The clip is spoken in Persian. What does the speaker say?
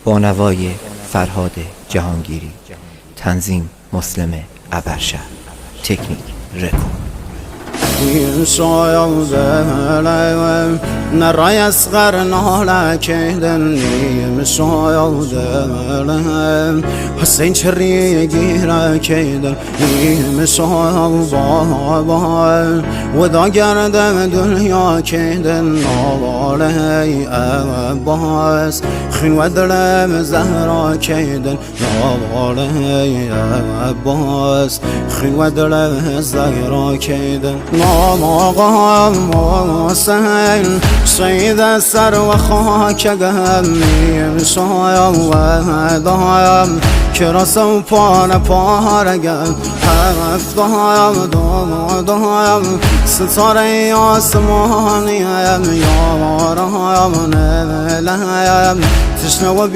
با نوای فرهاد جهانگیری. تنظیم مسلم ابرشهر. تکنیک رکورد. نرای اصغر ناله کهدن نیم شایده حسین چری گیره کهدن نیم شایده ودا گردم دنیا کهدن نواله عباس خنو دلم زهرا کهدن نواله عباس خنو دلم زهرا کهدن نام سهل سید سر و خاک گمیم شاید دایم کراس و پاره گم هفت دایم ستاره آسمانیم یارم نلیم تشنه و